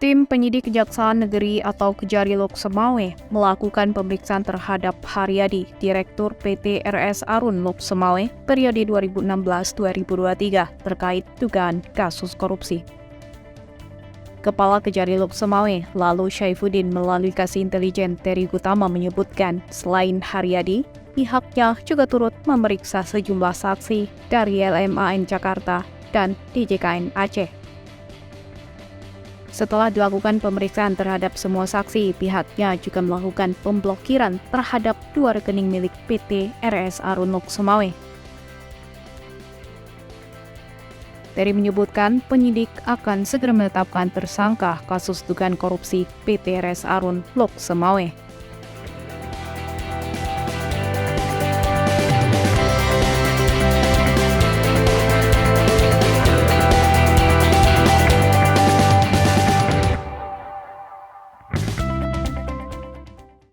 Tim penyidik Kejaksaan Negeri atau Kejari Lhokseumawe melakukan pemeriksaan terhadap Hariyadi, Direktur PT RS Arun Lhokseumawe periode 2016-2023 terkait dugaan kasus korupsi. Kepala Kejari Lhokseumawe, Lalu Syaifudin melalui Kasi Intelijen Therry Gutama menyebutkan, selain Hariyadi, pihaknya juga turut memeriksa sejumlah saksi dari LMAN Jakarta dan DJKN Aceh. Setelah dilakukan pemeriksaan terhadap semua saksi, pihaknya juga melakukan pemblokiran terhadap 2 rekening milik PT RS Arun Lhokseumawe. Terry menyebutkan penyidik akan segera menetapkan tersangka kasus dugaan korupsi PT RS Arun Lhokseumawe.